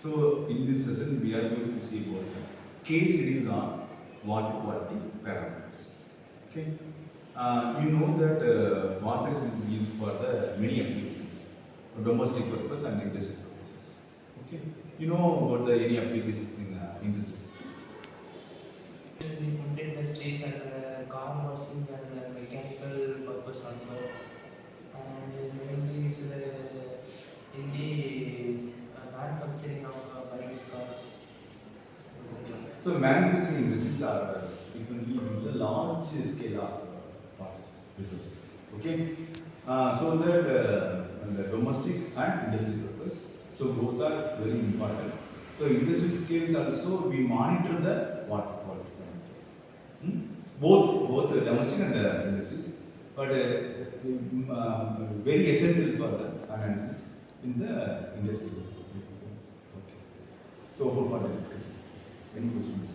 So in this session we are going to see about case studies on water quality parameters. Okay. You know that water is used for the many applications, for domestic purpose and industrial purposes. Okay. You know about the any applications in industries. The food industries and car washing and mechanical purpose also, and mainly is in the manufacturing of bikes, cars. So manufacturing industries are frequently use a large scale of water resources. Okay. So that the domestic and industrial purpose. So both are very important. So industrial scales also we monitor the water quality. Both domestic and industries, but very essential for the analysis in the industrial purposes. Okay. So hope for the discussion. Any questions?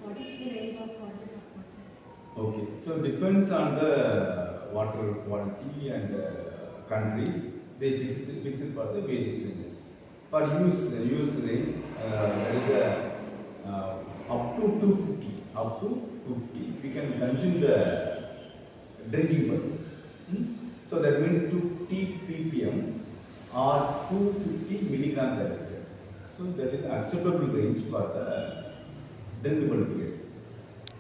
What is the range of quantity of water? Okay, so depends on the water quality and countries. They fix it for the various ranges. For use range, there is a up to 250. Up to 250, we can consume the drinking purpose. So that means 250 ppm or 250 milligram per liter. So that is acceptable range for the drinkable period.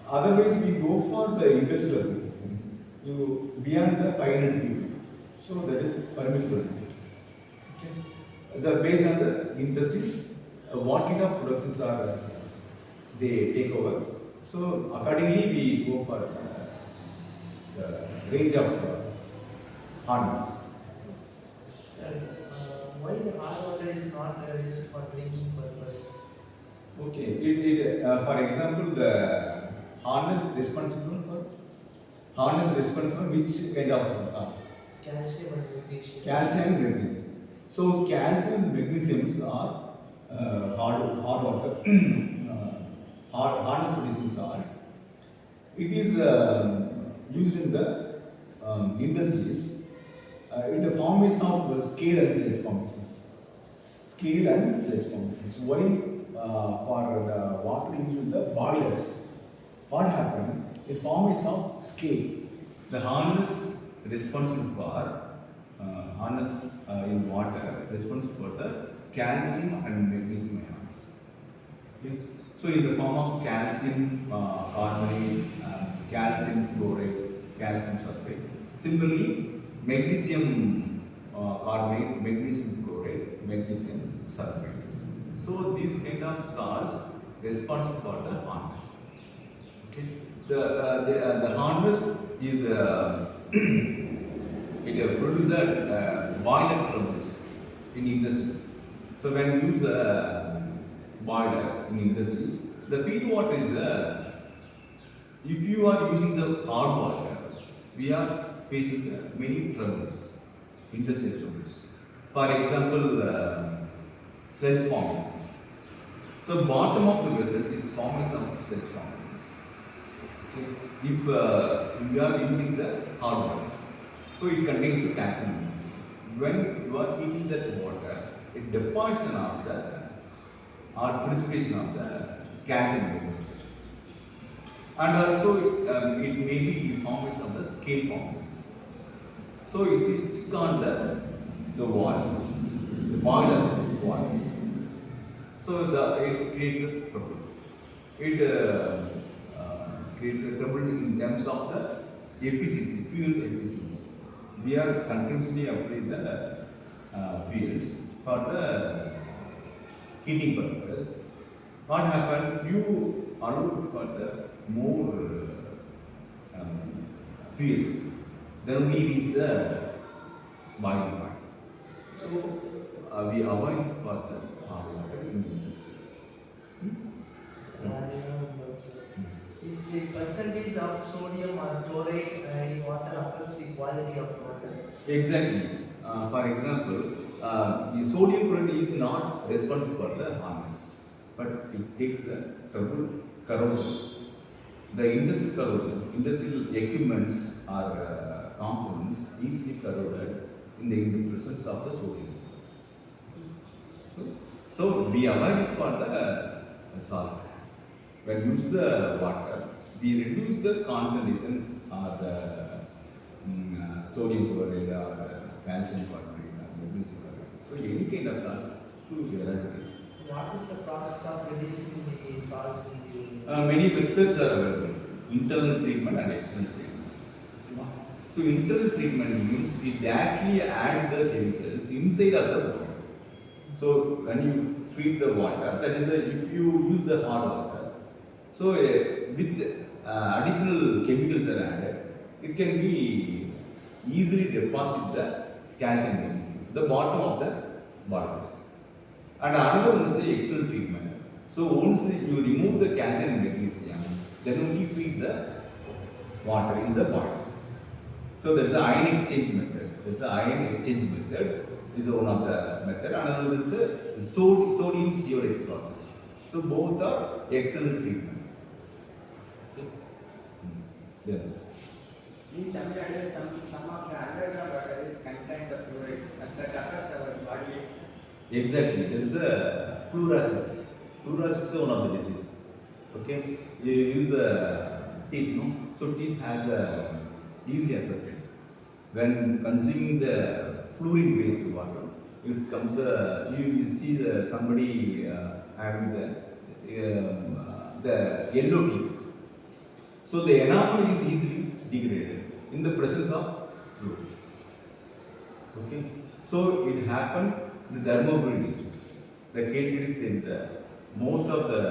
Otherwise, we go for the industrial application. You beyond the 500 ppm. So that is permissible. Okay. Based on the industries, what kind of productions are they take over. So accordingly, we go for the range of harness. Sir, why the hard water is not used for drinking purpose? Okay, for example, the harness responsible for which kind of salts? Calcium and magnesium. Calcium and magnesium. So calcium and magnesium are hard water, harness producing salts. It is used in the industries in the formation of scale and sludge formations. Scale and sludge formations. Why? For the water used in the boilers, what happened? It formation of scale. The harness responsible for harness in water responsible for the calcium and magnesium ions. Okay. So in the form of calcium carbonate, calcium chloride, calcium sulfate. Similarly, magnesium carbonate, magnesium chloride, magnesium sulfate. So these kind of salts responsible for the harness. Okay. The harness is it produces boiler troubles in industries. So when you use boiler in industries, the feed water is if you are using the hard water, we are facing many troubles, industrial troubles. For example, sludge formations. So bottom of the vessels is formation of sludge formations. Okay. If you are using the hard water, so it contains the calcium. When you are heating that water, it deposition of the or precipitation of the calcium magnesium. And also it may be deformation of the scale formations. So it is stick on the walls, the boiler walls. So it creates a trouble. It creates a trouble in terms of the efficiency, fuel efficiency. We are continuously apply the fuels for the heating purpose. What happened? You allow for the more fuels, then only reach the boiling point. So we avoid for the hard water in industries. Is the percentage of sodium or chloride in water affects the quality of water? Exactly. For example, the sodium chloride is not responsible for the harness, but it takes the trouble corrosion. The industrial corrosion, industrial equipments or components easily corroded in the presence of the sodium. So, So we avoid it for the salt. When use the water, we reduce the concentration or the sodium chloride or calcium carbonate or magnesium carbonate. So any kind of salts to eradicate. What is the process of reducing the salts in the Many methods are available. Internal treatment and external treatment. So internal treatment means we directly add the chemicals inside of the water. So when you feed the water, that is if you use the hot water, so with additional chemicals are added, it can be easily deposit the calcium magnesium, the bottom of the bottles. And another one is the external treatment. So once you remove the calcium and magnesium, then only feed the water in the bottle. So there is an ion exchange method. There is an ion exchange method. Is one of the method. Another is a sodium stearate process. So both are external treatment. Okay. Then. In Tamil Nadu, some of the underground water is contained the fluoride that affects our body. Exactly. There is a fluorosis. Fluorosis is one of the disease. Okay. You use the teeth, no? So teeth has easily affected. When consuming the fluorine based water, it comes you see somebody having the yellow teeth. So the enamel is easily degraded in the presence of fluoride. Okay. So it happened in the Dharmaburi district. The case is in the most of the